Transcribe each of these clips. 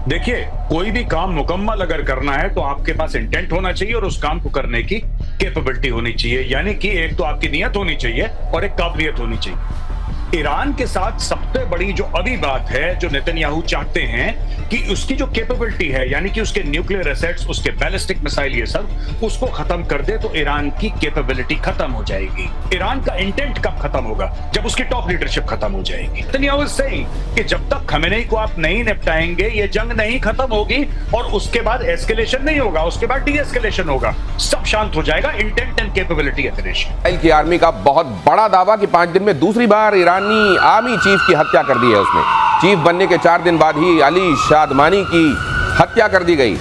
देखिए, कोई भी काम मुकम्मल अगर करना है तो आपके पास इंटेंट होना चाहिए और उस काम को करने की कैपेबिलिटी होनी चाहिए। यानी कि एक तो आपकी नियत होनी चाहिए और एक काबिलियत होनी चाहिए। ईरान के साथ सबसे बड़ी जो अभी बात है, जो नेतन्याहू चाहते हैं कि उसकी जो कैपेबिलिटी है, यानी कि उसके न्यूक्लियर एसेट्स, उसके बैलिस्टिक मिसाइल, ये सब उसको खत्म कर दे तो ईरान की कैपेबिलिटी खत्म हो जाएगी। ईरान का इंटेंट कब खत्म होगा? जब उसकी टॉप लीडरशिप खत्म हो जाएगी। नेतन्याहू इज सेइंग कि जब तक खमेनेई को आप नहीं निपटाएंगे ये जंग नहीं खत्म होगी और उसके बाद एस्केलेशन नहीं होगा, उसके बाद डी एस्केलेशन होगा, सब शांत हो जाएगा। इंटेंट एंड कैपेबिलिटी है देश की आर्मी का बहुत बड़ा दावा कि 5 दिन में दूसरी बार ईरानी आर्मी चीफ की हत्या कर दी है। उसने चीफ बनने के 4 दिन बाद ही अली शादमानी की हत्या कर दी गई।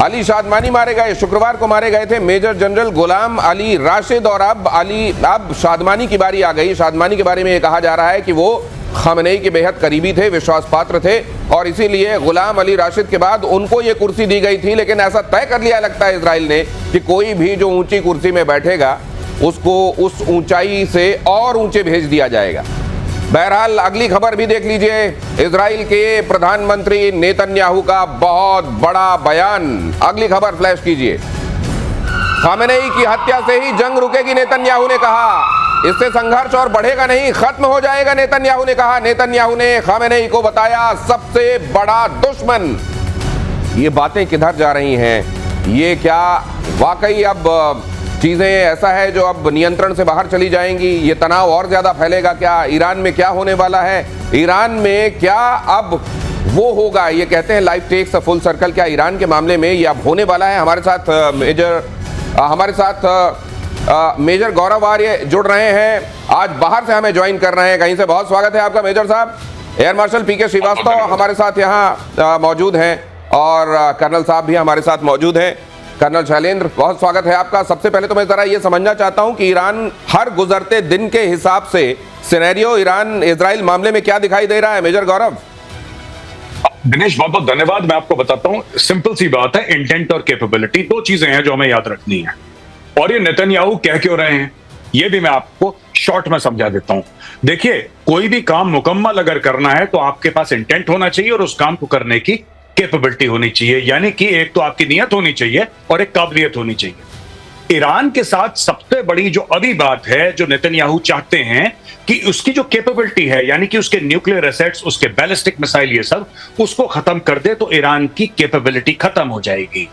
अली शादमानी मारे गए, शुक्रवार को मारे गए थे मेजर जनरल गुलाम अली राशिद, और अब शादमानी की बारी आ गई। शादमानी के बारे में ये कहा जा रहा है कि वो खमेनेई के बेहद करीबी थे, विश्वास पात्र थे, और इसीलिए गुलाम अली राशिद के बाद उनको ये कुर्सी दी गई थी। लेकिन ऐसा तय कर लिया लगता है इजराइल ने कि कोई भी जो ऊंची कुर्सी में बैठेगा उसको उस ऊंचाई से और ऊंचे भेज दिया जाएगा। बहरहाल अगली खबर भी देख लीजिए। इजराइल के प्रधानमंत्री नेतन्याहू का बहुत बड़ा बयान। अगली खबर फ्लैश कीजिए। खमेनेई की हत्या से ही जंग रुकेगी, नेतन्याहू ने कहा। इससे संघर्ष और बढ़ेगा नहीं, खत्म हो जाएगा, नेतन्याहू ने कहा। नेतन्याहू ने खमेनेई को बताया सबसे बड़ा दुश्मन। ये बातें किधर जा रही हैं? ये क्या वाकई अब चीजें ऐसा है जो अब नियंत्रण से बाहर चली जाएंगी? ये तनाव और ज्यादा फैलेगा क्या? ईरान में क्या होने वाला है? ईरान में क्या अब वो होगा? ये कहते हैं life takes a full circle. क्या ईरान के मामले में ये अब होने वाला है? हमारे साथ मेजर गौरव आर्य जुड़ रहे हैं, आज बाहर से हमें ज्वाइन कर रहे हैं कहीं से। बहुत स्वागत है आपका मेजर साहब। एयर मार्शल पीके श्रीवास्तव हमारे साथ यहाँ मौजूद हैं और कर्नल साहब भी हमारे साथ मौजूद हैं। कर्नल शैलेंद्र, बहुत स्वागत है आपका। सबसे पहले तो मैं जरा ये समझना चाहता हूं कि ईरान हर गुजरते दिन के हिसाब से सिनेरियो ईरान इजराइल मामले में क्या दिखाई दे रहा है? मेजर गौरव। दिनेश, बहुत बहुत धन्यवाद। मैं आपको बताता हूं, सिंपल सी बात है, इंटेंट और कैपेबिलिटी दो चीजें हैं जो हमें याद रखनी है। और ये नेतन्याहू कह क्यों रहे हैं ये भी मैं आपको शॉर्ट में समझा देता हूं। देखिए, कोई भी काम मुकम्मल अगर करना है तो आपके पास इंटेंट होना चाहिए और उस काम को करने की कैपेबिलिटी होनी चाहिए। यानी कि एक तो आपकी नियत होनी चाहिए और एक काबिलियत होनी चाहिए। ईरान के साथ सबसे बड़ी जो अभी बात है, जो नेतन्याहू चाहते हैं कि उसकी जो कैपेबिलिटी है, यानी कि उसके न्यूक्लियर एसेट्स, उसके बैलिस्टिक मिसाइल, ये सब उसको खत्म कर दे तो ईरान की कैपेबिलिटी खत्म हो जाएगी।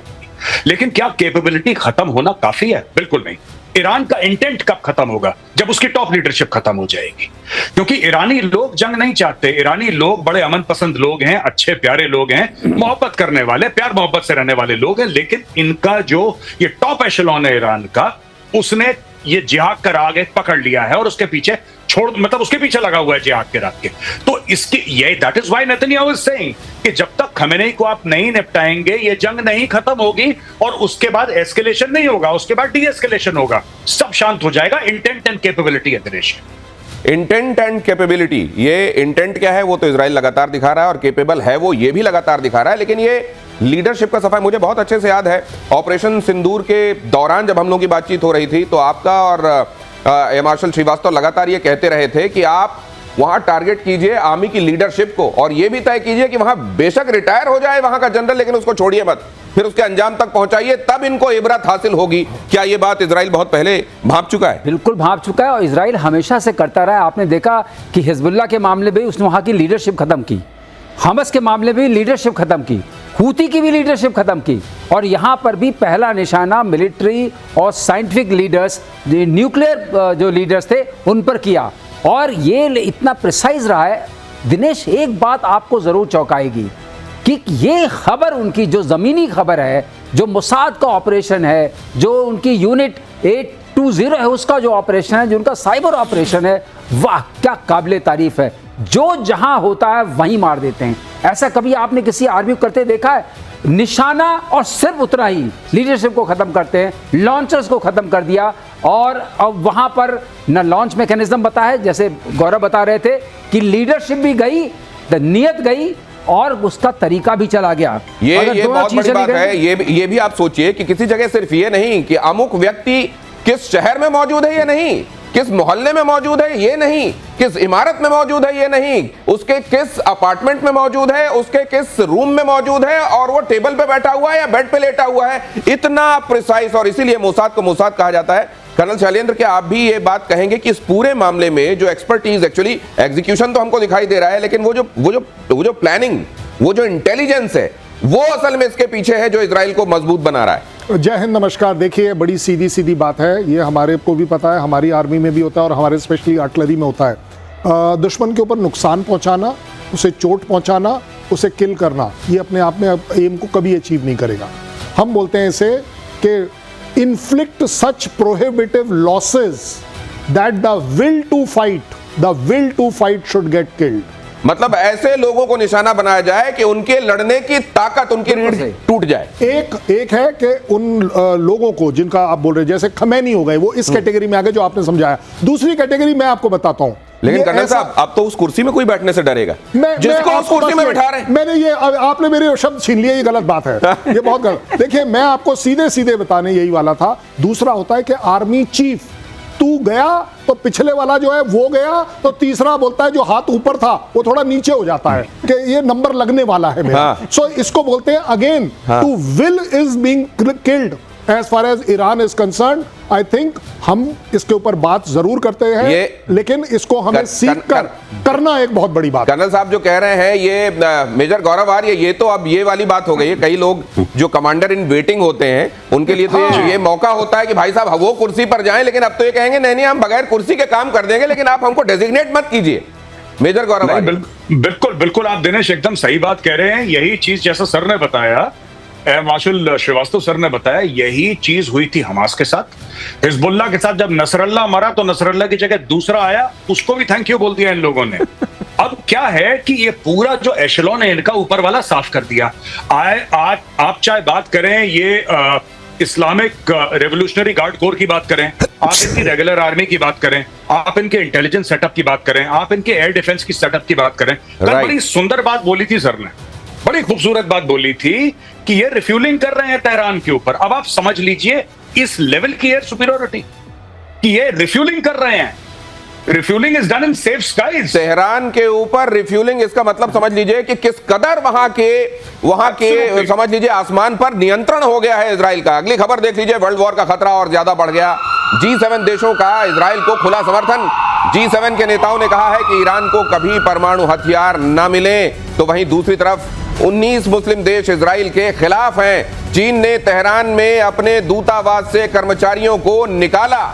लेकिन क्या कैपेबिलिटी खत्म होना काफी है? बिल्कुल नहीं। ईरान का इंटेंट कब खत्म होगा? जब उसकी टॉप लीडरशिप खत्म हो जाएगी। क्योंकि ईरानी लोग जंग नहीं चाहते। ईरानी लोग बड़े अमन पसंद लोग हैं, अच्छे प्यारे लोग हैं, मोहब्बत करने वाले, प्यार मोहब्बत से रहने वाले लोग हैं। लेकिन इनका जो ये टॉप एशेलॉन है ईरान का, उसने ये जिहाद का राग एक पकड़ लिया है और उसके पीछे उसके पीछे लगा हुआ है जिहाद के राग के। तो इसकी ये that is why Netanyahu is saying कि जब तक खमेनेई को आप नहीं निपटाएंगे ये जंग नहीं खत्म होगी और उसके बाद एस्केलेशन नहीं होगा, उसके बाद डी एस्केलेशन होगा, सब शांत हो जाएगा। इंटेंट एंड कैपेबिलिटी है दिनेश। इंटेंट एंड कैपेबिलिटी, ये इंटेंट क्या है वो तो इजराइल लगातार दिखा रहा है और कैपेबल है वो ये भी लगातार दिखा रहा है। लेकिन ये लीडरशिप का सफाई मुझे बहुत अच्छे से याद है। ऑपरेशन सिंदूर के दौरान जब हम लोगों की बातचीत हो रही थी तो आपका और एयर मार्शल श्रीवास्तव लगातार ये कहते रहे थे कि आप वहां टारगेट कीजिए आर्मी की लीडरशिप को और ये भी तय कीजिए कि वहां बेशक रिटायर हो जाए वहां का जनरल, लेकिन उसको छोड़िए मत, फिर उसके अंजाम तक पहुंचाइए, तब इनको इबरत हासिल होगी। क्या ये बात इजराइल बहुत पहले भांप चुका है? बिल्कुल भांप चुका है और इजराइल हमेशा से करता रहा है। आपने देखा कि हिजबुल्लाह के मामले में उसने वहां की लीडरशिप खत्म की, हमस के मामले में लीडरशिप खत्म की, हूती की भी लीडरशिप खत्म की, और यहाँ पर भी पहला निशाना मिलिट्री और साइंटिफिक लीडर्स, न्यूक्लियर जो लीडर्स थे उन पर किया। और ये इतना प्रिसाइज रहा है दिनेश, एक बात आपको ज़रूर चौंकाएगी कि ये खबर उनकी जो ज़मीनी खबर है, जो मोसाद का ऑपरेशन है, जो उनकी यूनिट 820 है उसका जो ऑपरेशन है, जो उनका साइबर ऑपरेशन है, वाह क्या काबिले तारीफ है। जो जहां होता है वहीं मार देते हैं। ऐसा कभी आपने किसी आर्मी को करते देखा है? निशाना और सिर्फ उतना ही, लीडरशिप को खत्म करते हैं, लॉन्चर्स को खत्म कर दिया। और अब वहां पर न लॉन्च मैकेनिज्म बता है, जैसे गौरव बता रहे थे कि लीडरशिप भी गई, नियत गई और उसका तरीका भी चला गया। ये बहुत बड़ी बात है। ये भी आप सोचिए कि किसी जगह सिर्फ ये नहीं कि अमुक व्यक्ति किस शहर में मौजूद है, ये नहीं, किस मोहल्ले में मौजूद है ये नहीं, किस इमारत में मौजूद है ये नहीं, उसके किस अपार्टमेंट में मौजूद है, उसके किस रूम में मौजूद है, और वो टेबल पे बैठा हुआ है या बेड पे लेटा हुआ है, इतना प्रिसाइज। और इसीलिए मोसाद को मोसाद कहा जाता है। कर्नल शैलेंद्र, क्या आप भी ये बात कहेंगे कि इस पूरे मामले में जो एक्सपर्टीज, एक्चुअली एग्जीक्यूशन तो हमको दिखाई दे रहा है, लेकिन वो जो प्लानिंग, वो जो इंटेलिजेंस है, वो असल में इसके पीछे है जो इजराइल को मजबूत बना रहा है। जय हिंद, नमस्कार। देखिए, बड़ी सीधी सीधी बात है, ये हमारे को भी पता है, हमारी आर्मी में भी होता है और हमारे स्पेशली आर्टिलरी में होता है। दुश्मन के ऊपर नुकसान पहुंचाना, उसे चोट पहुंचाना, उसे किल करना, ये अपने आप में एम को कभी अचीव नहीं करेगा। हम बोलते हैं इसे कि inflict such prohibitive losses that the will to fight should get killed. मतलब ऐसे लोगों को निशाना बनाया जाए कि उनके लड़ने की ताकत, उनकी रीढ़ टूट जाए। एक है कि उन लोगों को जिनका आप बोल रहे हैं, जैसे खमैनी हो गए, वो इस कैटेगरी में आ गए जो आपने समझाया। दूसरी कैटेगरी मैं आपको बताता हूं, लेकिन कर्नल साहब, अब तो उस कुर्सी में कोई बैठने से डरेगा जिसको उस कुर्सी में बैठा रहे हैं। मैंने ये, आपने मेरे शब्द छीन लिए, ये गलत बात है, ये बहुत गलत। देखिए, मैं आपको सीधे सीधे बताने यही वाला था। दूसरा होता है कि आर्मी चीफ, तू गया तो पिछले वाला जो है वो गया, तो तीसरा बोलता है जो हाथ ऊपर था वो थोड़ा नीचे हो जाता है कि ये नंबर लगने वाला है मेरा। सो इसको बोलते हैं again, to will is being killed. As far as Iran is concern, I think हम इसके ऊपर बात जरूर करते हैं, लेकिन इसको हमें सीख कर करना एक बहुत बड़ी बात। कर्नल साहब जो कह रहे हैं, ये मेजर गौरव आर्य, ये तो अब ये वाली बात हो गई है। कई लोग जो कमांडर इन वेटिंग होते हैं, उनके लिए तो ये मौका होता है कि भाई साहब वो कुर्सी पर जाएं, लेकिन अब तो ये कहेंगे नहीं, हम बगैर कुर्सी के काम कर देंगे, लेकिन आप हमको डेजिग्नेट मत कीजिए। मेजर गौरव आर्य, बिल्कुल बिल्कुल, आप दिनेश एकदम सही बात कह रहे हैं। यही चीज जैसा सर ने बताया, मार्शल श्रीवास्तव सर ने बताया, यही चीज हुई थी हमास के साथ, हिजबुल्लाह के साथ। जब नसरल्ला मरा तो नसरल्ला की जगह दूसरा आया, उसको भी थैंक यू बोल दिया इन लोगों ने। अब क्या है कि ये पूरा जो एशेलॉन है इनका, ऊपर वाला साफ कर दिया। आज आप चाहे बात करें ये इस्लामिक रेवोल्यूशनरी गार्ड कोर की बात करें, आप इनकी रेगुलर आर्मी की बात करें, आप इनके इंटेलिजेंस सेटअप की बात करें, आप इनके एयर डिफेंस की सेटअप की बात करें, बड़ी सुंदर बात बोली थी सर ने, बड़ी खूबसूरत बात बोली थी कि ये रिफ्यूलिंग कर रहे हैं तेहरान के ऊपर। अब आप समझ लीजिए इस लेवल की एयर सुपीरियरिटी कि ये रिफ्यूलिंग कर रहे हैं। Refuelling is done in safe skies. Tehran के ऊपर रिफ्यूलिंग, इसका मतलब समझ लीजिए कि किस कदर वहां के समझ लीजिए आसमान पर नियंत्रण हो गया है इजराइल का। अगली खबर देख लीजिए, वर्ल्ड वॉर का खतरा और ज्यादा बढ़ गया। G7 देशों का इजराइल को खुला समर्थन। G7 के नेताओं ने कहा है कि ईरान को कभी परमाणु हथियार न मिले। तो वहीं दूसरी तरफ 19 मुस्लिम देश इजराइल के खिलाफ हैं। चीन ने तेहरान में अपने दूतावास से कर्मचारियों को निकाला।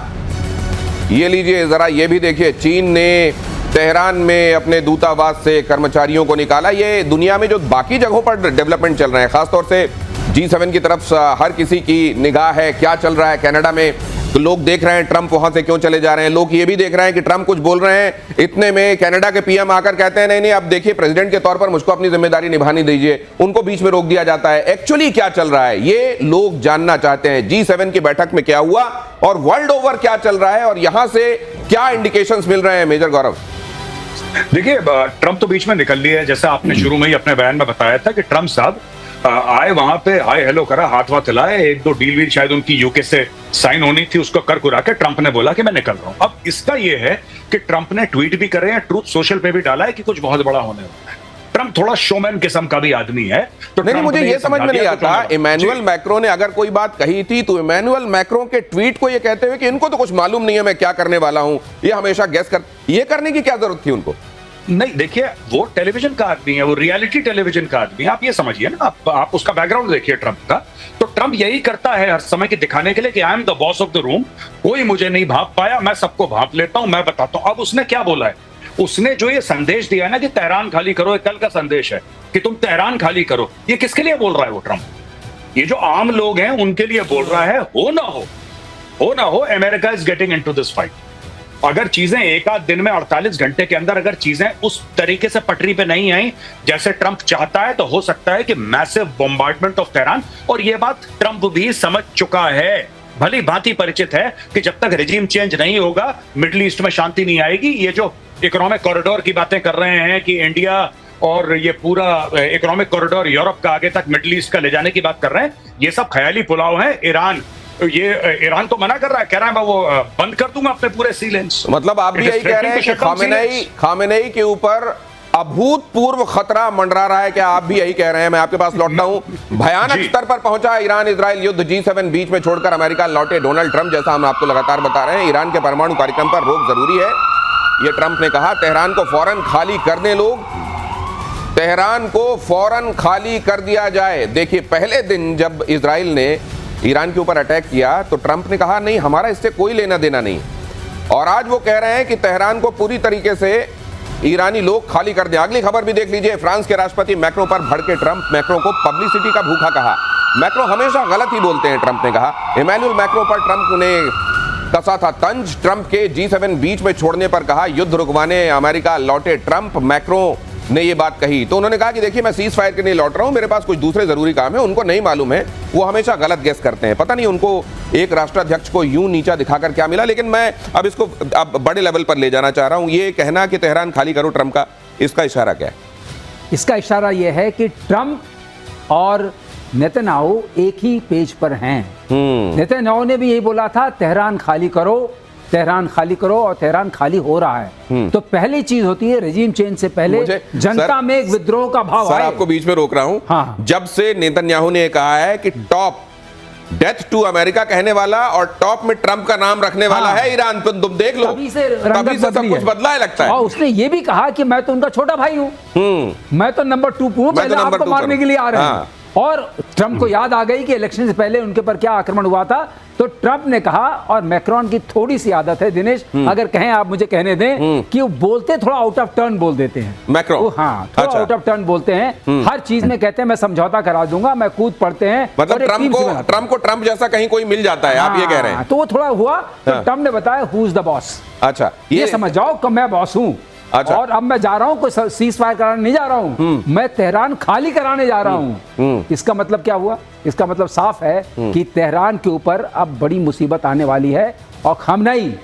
ये लीजिए जरा, ये भी देखिए, चीन ने तेहरान में अपने दूतावास से कर्मचारियों को निकाला। ये दुनिया में जो बाकी जगहों पर डेवलपमेंट चल रहे हैं, खासतौर से G7 की तरफ हर किसी की निगाह है क्या चल रहा है कनाडा में। तो लोग देख रहे हैं ट्रंप वहां से क्यों चले जा रहे हैं। लोग ये भी देख रहे हैं कि ट्रंप कुछ बोल रहे हैं, इतने में कनाडा के पीएम आकर कहते हैं नहीं, अब देखिए प्रेसिडेंट के तौर पर मुझको अपनी जिम्मेदारी निभानी दीजिए। उनको बीच में रोक दिया जाता है। एक्चुअली क्या चल रहा है ये लोग जानना चाहते हैं। G7 की बैठक में क्या हुआ और वर्ल्ड ओवर क्या चल रहा है और यहां से क्या इंडिकेशंस मिल रहे हैं। मेजर गौरव, देखिए, ट्रंप तो बीच में निकल लिया है, जैसा आपने शुरू में ही अपने बयान में बताया था कि ट्रंप साहब आए, वहां पे हाय हेलो करा, हाथ वाथ हिलाए, एक दो डील वील शायद उनकी यूके से साइन होनी थी, उसको कर कुरा के ट्रंप ने बोला कि मैं निकल रहा हूं। अब इसका यह है कि ट्रंप ने ट्वीट भी करे हैं, ट्रूथ सोशल पे भी डाला है कि कुछ बहुत बड़ा होने वाला है। ट्रंप थोड़ा शोमैन किस्म का भी आदमी है। तो नहीं, मुझे ये समझ में नहीं आता, इमैनुअल मैक्रो ने अगर कोई बात कही थी तो इमैनुअल मैक्रो के ट्वीट को ये कहते हुए कि इनको तो कुछ मालूम नहीं है मैं क्या करने वाला हूं, ये हमेशा गेस कर, ये करने की क्या जरूरत थी उनको? नहीं, देखिए, वो टेलीविजन का आदमी है, वो रियलिटी टेलीविजन का आदमी है। आप ये समझिए ना, आप उसका बैकग्राउंड देखिए ट्रंप का। तो ट्रंप यही करता है हर समय कि दिखाने के लिए कि I am the boss of the room, कोई मुझे नहीं भांप पाया, मैं सबको भांप लेता हूं, मैं बताता हूं। अब उसने क्या बोला है, उसने जो ये संदेश दिया है ना कि तेहरान खाली करो, ये कल का संदेश है कि तुम तेहरान खाली करो, ये किसके लिए बोल रहा है वो ट्रंप? ये जो आम लोग हैं उनके लिए बोल रहा है। हो ना हो, America is getting into this fight. अगर चीजें एक आध दिन में 48 घंटे के अंदर अगर चीजें उस तरीके से पटरी पे नहीं आई जैसे ट्रंप चाहता है, तो हो सकता है कि मैसिव बॉम्बार्डमेंट ऑफ तेहरान। और यह बात ट्रंप भी समझ चुका है, भली भांति परिचित है कि जब तक रिजीम चेंज नहीं होगा मिडिल ईस्ट में शांति नहीं आएगी। ये जो इकोनॉमिक कॉरिडोर की बातें कर रहे हैं कि इंडिया और ये पूरा इकोनॉमिक कॉरिडोर यूरोप का आगे तक मिडिल ईस्ट का ले जाने की बात कर रहे हैं, ये सब ख्याली पुलाव है। ईरान ये ईरान तो मना कर रहा है, कह रहा है मैं वो बंद कर दूंगा अपने पूरे सी लेंस। मतलब आप भी यही कह रहे हैं कि खामेनेई के ऊपर अभूतपूर्व खतरा मंडरा रहा है, क्या आप भी यही कह रहे हैं? मैं आपके पास लौटता हूं। भयानक स्तर पर पहुंचा ईरान इजराइल युद्ध, G7 बीच में छोड़कर अमेरिका लौटे डोनाल्ड ट्रंप, जैसा हम आपको लगातार बता रहे हैं। ईरान के परमाणु कार्यक्रम पर रोक जरूरी है, यह ट्रंप ने कहा। तेहरान को फौरन खाली कर दें लोग, तेहरान को फौरन खाली कर दिया जाए। देखिए, पहले दिन जब इजराइल ने ईरान के ऊपर अटैक किया तो ट्रंप ने कहा नहीं, हमारा इससे कोई लेना देना नहीं, और आज वो कह रहे हैं कि तेहरान को पूरी तरीके से ईरानी लोग खाली कर दें। अगली खबर भी देख लीजिए, फ्रांस के राष्ट्रपति मैक्रो पर भड़के ट्रंप, मैक्रो को पब्लिसिटी का भूखा कहा। मैक्रो हमेशा गलत ही बोलते हैं, ट्रंप ने कहा। इमैनुअल मैक्रो पर ट्रंप ने कसा था तंज, ट्रंप के G7 बीच में छोड़ने पर कहा युद्ध रुकवाने अमेरिका लौटे ट्रंप। मैक्रो ने ये बात कही तो उन्होंने कहा कि देखिए मैं सीज फायर के लिए लौट रहा हूं, मेरे पास कुछ दूसरे जरूरी काम है। उनको नहीं मालूम है, वो हमेशा गलत गेस करते हैं। पता नहीं उनको एक राष्ट्राध्यक्ष को यूं नीचा दिखाकर क्या मिला। लेकिन मैं अब इसको बड़े लेवल पर ले जाना चाह रहा हूं। ये कहना कि तेहरान खाली करो ट्रंप का, इसका इशारा क्या है? इसका इशारा यह है कि ट्रंप और नेतन्याहू एक ही पेज पर हैं। नेतन्याहू ने भी यही बोला था तेहरान खाली करो, तेहरान खाली करो, और तेहरान खाली हो रहा है। तो पहली चीज होती है रेजिम चेंज से पहले जनता में एक विद्रोह का भाव सर, आपको बीच में रोक रहा हूं। हाँ। जब से नेतन्याहू ने कहा है कि टॉप डेथ टू अमेरिका कहने वाला और टॉप में ट्रंप का नाम रखने वाला है ईरान, तो तुम देख लो, तभी से सब कुछ बदला है लगता है। और उसने ये भी कहा कि मैं तो उनका छोटा भाई हूं, मैं तो नंबर 2 हूं, पहले आपको मारने के लिए आ रहे हैं। और ट्रंप को याद आ गई कि इलेक्शन से पहले उनके पर क्या आक्रमण हुआ था, तो ट्रंप ने कहा, और मैक्रोन की थोड़ी सी आदत है दिनेश, अगर कहें आप मुझे कहने दें, कि वो बोलते थोड़ा आउट ऑफ टर्न बोल देते हैं मैक्रोन। हाँ, थोड़ा आउट ऑफ टर्न बोलते हैं, हर चीज में कहते हैं मैं समझौता करा दूंगा, मैं कूद पड़ते हैं। मतलब ट्रंप को ट्रंप जैसा कहीं कोई मिल जाता है, आप ये कह रहे हैं। तो वो थोड़ा हुआ, तो ट्रंप ने बताया हु इज द बॉस। अच्छा, ये समझ जाओ कि मैं बॉस हूं। अच्छा। और अब मैं जा रहा हूं, कोई सीज फायर कराने नहीं जा रहा हूं, मैं तेहरान खाली कराने जा रहा हूं। इसका मतलब क्या हुआ? इसका मतलब साफ है कि तेहरान के ऊपर अब बड़ी मुसीबत आने वाली है। और खामनेई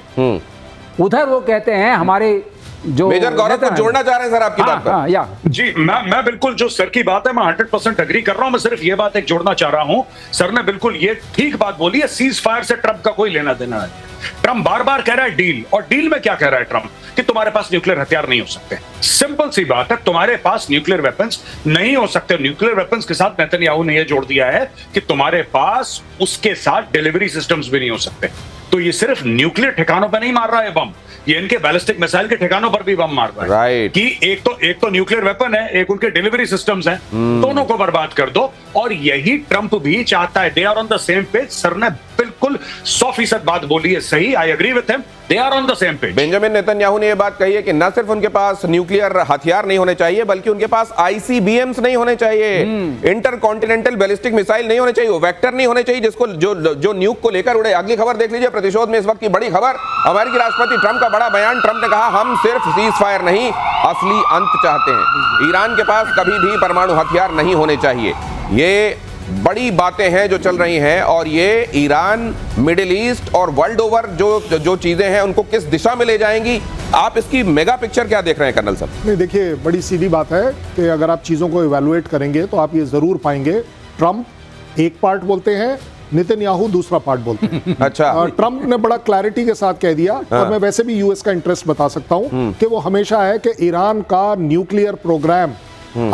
उधर वो कहते हैं हमारे जो मेजर गौरव को जोड़ना चाह रहे हैं सर आपकी बात पर। हाँ, या जी, मैं बिल्कुल जो सर की बात है मैं 100% एग्री कर रहा हूं। मैं सिर्फ ये बात एक जोड़ना चाह रहा हूं, सर ने बिल्कुल ये ठीक बात बोली है, सीज फायर से ट्रंप का कोई लेना देना है। ट्रंप बार बार कह रहा है डील, और डील में क्या कह रहा है ट्रंप कि तुम्हारे पास न्यूक्लियर हथियार नहीं हो सकते। सिंपल सी बात है, तुम्हारे पास न्यूक्लियर वेपन्स नहीं हो सकते। न्यूक्लियर वेपन्स के साथ नेतन्याहू ने यह जोड़ दिया है कि तुम्हारे पास उसके साथ डिलीवरी सिस्टम्स भी नहीं हो सकते। तो ये सिर्फ न्यूक्लियर ठिकानों पर नहीं मार रहा है बम, ये इनके बैलिस्टिक मिसाइल के ठिकानों पर भी बम मार रहा है। कि एक तो न्यूक्लियर वेपन है, एक उनके डिलीवरी सिस्टम्स हैं, दोनों को बर्बाद कर दो। और यही ट्रंप भी चाहता है। They are on the same page. Sir ने बिल्कुल 100% बात बोली है, सही, I agree with him, they are on the same page. Benjamin Netanyahu ने यह बात कही है कि न सिर्फ उनके पास न्यूक्लियर हथियार नहीं होने चाहिए, बल्कि उनके पास ICBMs नहीं होने चाहिए, इंटर कॉन्टिनेंटल बैलिस्टिक मिसाइल नहीं होने चाहिए, वेक्टर नहीं होने चाहिए जिसको जो न्यूक को लेकर उड़े। अगली खबर देख लीजिए, प्रतिशोध में इस वक्त की बड़ी खबर, अमेरिकी राष्ट्रपति ट्रंप का बड़ा बयान। ट्रंप ने कहा हम सिर्फ सीज फायर नहीं, असली अंत चाहते हैं। ईरान के पास कभी भी परमाणु हथियार नहीं होने चाहिए। ये बड़ी बातें हैं जो चल रही हैं, और ये ईरान, मिडिल ईस्ट और वर्ल्ड ओवर जो चीजें हैं उनको किस दिशा में ले जाएंगी। आप इसकी मेगा पिक्चर क्या देख रहे हैं कर्नल साहब? नहीं, देखिए, बड़ी सीधी बात है कि अगर आप चीजों को इवैल्यूएट करेंगे तो आप ये जरूर पाएंगे ट्रंप एक पार्ट बोलते हैं, नेतन्याहू दूसरा पार्ट बोलते हैं। अच्छा। ट्रंप ने बड़ा क्लैरिटी के साथ कह दिया। और मैं वैसे भी यूएस का इंटरेस्ट बता सकता हूं कि वो हमेशा है कि ईरान का न्यूक्लियर प्रोग्राम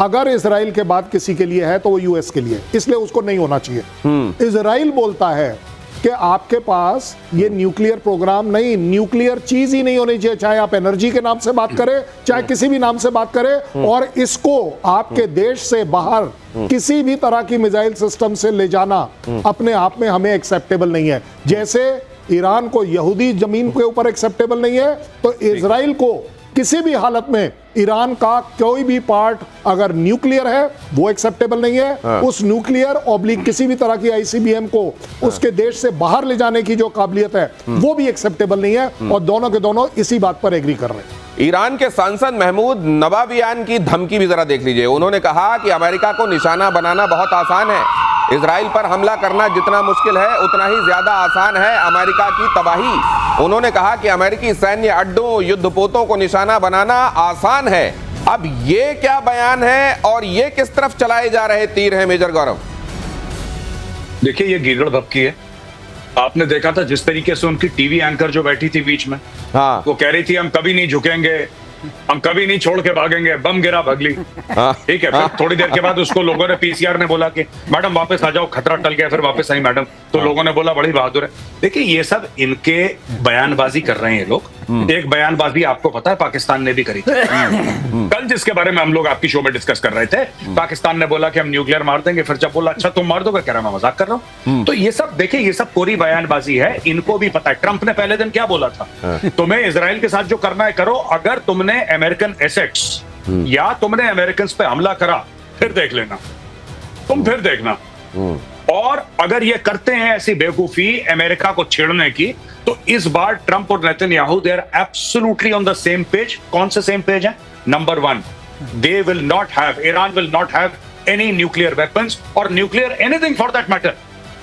अगर इजराइल के बाद किसी के लिए है तो वो यूएस के लिए, इसलिए उसको नहीं होना चाहिए। इजराइल बोलता है कि आपके पास ये न्यूक्लियर प्रोग्राम नहीं, न्यूक्लियर चीज ही नहीं होनी चाहिए, चाहे आप एनर्जी के नाम से बात करें, चाहे किसी भी नाम से बात करें, और इसको आपके देश से बाहर किसी भी तरह की मिसाइल सिस्टम से ले जाना अपने आप में हमें एक्सेप्टेबल नहीं है। जैसे ईरान को यहूदी जमीन के ऊपर एक्सेप्टेबल नहीं है, तो इजराइल को किसी भी हालत में ईरान का कोई भी पार्ट अगर न्यूक्लियर है वो एक्सेप्टेबल नहीं है। उस न्यूक्लियर ऑब्लिक किसी भी तरह की ICBM को उसके देश से बाहर ले जाने की जो काबिलियत है वो भी एक्सेप्टेबल नहीं है। और दोनों के दोनों इसी बात पर एग्री कर रहे हैं। ईरान के सांसद महमूद नवाबियान की धमकी भी जरा देख लीजिए। उन्होंने कहा कि अमेरिका को निशाना बनाना बहुत आसान है, इजराइल पर हमला करना जितना मुश्किल है उतना ही ज्यादा आसान है अमेरिका की तबाही। उन्होंने कहा कि अमेरिकी सैन्य अड्डों, युद्धपोतों को निशाना बनाना आसान है। अब ये क्या बयान है और ये किस तरफ चलाए जा रहे तीर हैं मेजर गौरव? देखिए, ये गीदड़ भपकी है। आपने देखा था जिस तरीके से उनकी टीवी एंकर जो बैठी थी बीच में, हाँ वो कह रही थी हम कभी नहीं झुकेंगे, हम कभी नहीं छोड़ के भागेंगे, बम गिरा भगली। हाँ। ठीक है, फिर थोड़ी देर के बाद उसको लोगों ने, पीसीआर ने बोला कि मैडम वापस आ जाओ, खतरा टल गया, फिर वापस आई मैडम, तो लोगों ने बोला बड़ी बहादुर है। देखिए ये सब इनके बयानबाजी कर रहे हैं लोग। एक बयानबाजी आपको पता है पाकिस्तान ने भी करी थी कल, जिसके बारे में हम लोग आपकी शो में डिस्कस कर रहे थे। पाकिस्तान ने बोला कि हम न्यूक्लियर मार देंगे, फिर जब बोला अच्छा तुम मार दोगे, कह रहा मैं मजाक कर रहा हूं। तो ये सब देखिए, ये सब कोरी बयानबाजी है, इनको भी पता है। ट्रंप ने पहले दिन क्या बोला था, तुम्हें इजराइल के साथ जो करना है करो, अगर तुमने अमेरिकन एसेट्स या तुमने अमेरिकन पे हमला करा फिर देख लेना, तुम फिर देखना। और अगर ये करते हैं ऐसी बेवकूफी अमेरिका को छेड़ने की, तो इस बार ट्रंप और Netanyahu they are absolutely on the same page. कौन से सेम पेज है? Number 1, they will not have, Iran will not have any nuclear weapons और nuclear anything for that matter.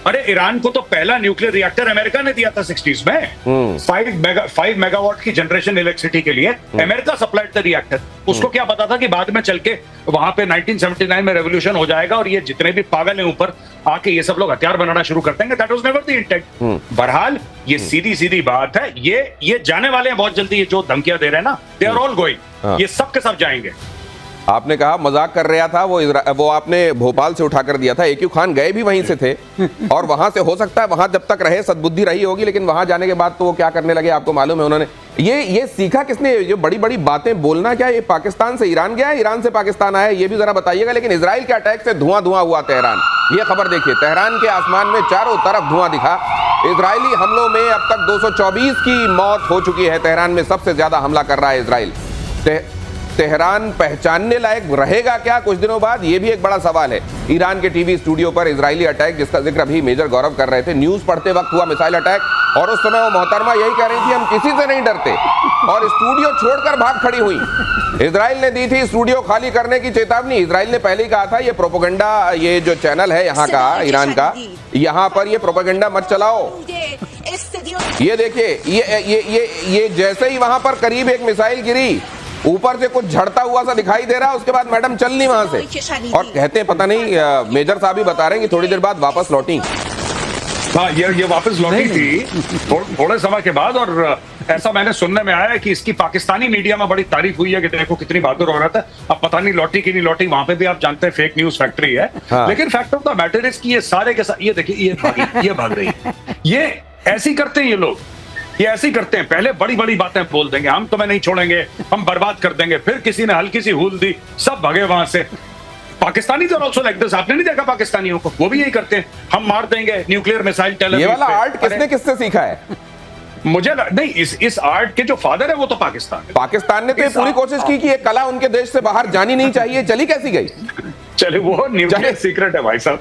अरे ईरान को तो पहला न्यूक्लियर रिएक्टर अमेरिका ने दिया था 60s में। 5 मेगावाट की जनरेशन इलेक्ट्रिसिटी के लिए अमेरिका सप्लाइड द रिएक्टर। उसको क्या पता था कि बाद में चल के वहां पे 1979 में रेवोल्यूशन हो जाएगा और ये जितने भी पागल हैं ऊपर आके ये सब लोग हथियार बनाना शुरू कर देंगे। That was never the intent. बहरहाल ये सीधी सीधी बात है, ये जाने वाले हैं बहुत जल्दी। ये जो धमकियां दे रहे हैं ना, दे आर ऑल गोइंग, ये सब के सब जाएंगे। आपने कहा मजाक कर रहा था, वो आपने भोपाल से उठाकर दिया था। AQ खान गए भी वहीं से थे और वहां से हो सकता है वहां जब तक रहे सद्बुद्धि रही होगी, लेकिन वहां जाने के बाद तो वो क्या करने लगे आपको मालूम है। उन्होंने ये सीखा किसने, जो बड़ी बड़ी बातें बोलना? क्या ये पाकिस्तान से ईरान गया है, ईरान से पाकिस्तान आया, ये भी जरा बताइएगा। लेकिन इजराइल के अटैक से धुआं धुआं हुआ तेहरान, ये खबर देखिए। तेहरान के आसमान में चारों तरफ धुआं दिखा। इजरायली हमलों में अब तक 224 की मौत हो चुकी है। तेहरान में सबसे ज्यादा हमला कर रहा है इजराइल। तेहरान पहचानने लायक रहेगा क्या कुछ दिनों बाद? ये भी एक बड़ा सवाल है। ईरान के टीवी स्टूडियो पर इजरायली अटैक, जिसका जिक्र अभी मेजर गौरव कर रहे थे, न्यूज पढ़ते वक्त हुआ मिसाइल अटैक, और उस समय वो मोहतरमा यही कह रही थी हम किसी से नहीं डरते, और स्टूडियो छोड़कर भाग खड़ी हुई। इजराइल ने दी थी स्टूडियो खाली करने की चेतावनी। इजराइल ने पहले ही कहा था ये प्रोपेगेंडा, ये जो चैनल है यहाँ का, ईरान का, यहाँ पर ये प्रोपेगेंडा मत चलाओ। ये देखिए, ये जैसे ही वहां पर करीब एक मिसाइल गिरी, ऊपर से कुछ झड़ता हुआ सा दिखाई दे रहा है, उसके बाद मैडम चल नहीं वहां से, और कहते हैं पता नहीं, मेजर साहब ही बता रहे हैं कि थोड़ी देर बाद वापस लौटी। हाँ, ये वापस लौटी थी थोड़े समय के बाद। और ऐसा मैंने सुनने में आया है कि इसकी पाकिस्तानी मीडिया में बड़ी तारीफ हुई है कि देखो कितनी बहादुर हो रहा था। अब पता नहीं लौटी कि नहीं लौटी, वहां पे भी आप जानते हैं फेक न्यूज फैक्ट्री है। हाँ। लेकिन fact of the matter is कि ये सारे के सारे, ये देखिए ये भाग रही है। ये ऐसी करते हैं ये लोग, ये ऐसे ही करते हैं। पहले बड़ी बड़ी बातें बोल देंगे, हम तुम्हें नहीं छोड़ेंगे, हम बर्बाद कर देंगे, फिर किसी ने हल्की सी हूल दी, सब भगे वहां से। पाकिस्तानी तो ऑल्सो लाइक दिस। आपने नहीं देखा पाकिस्तानियों को? वो भी यही करते हैं, हम मार देंगे न्यूक्लियर मिसाइल टेल। ये वाला आर्ट किसने किससे सीखा है? मुझे नहीं, इस आर्ट के जो फादर है वो तो पाकिस्तान ने तो ये पूरी कोशिश की कि ये कला उनके देश से बाहर जानी नहीं चाहिए। चली कैसी गई? चले वो न्यूक्लियर सीक्रेट है भाई साहब।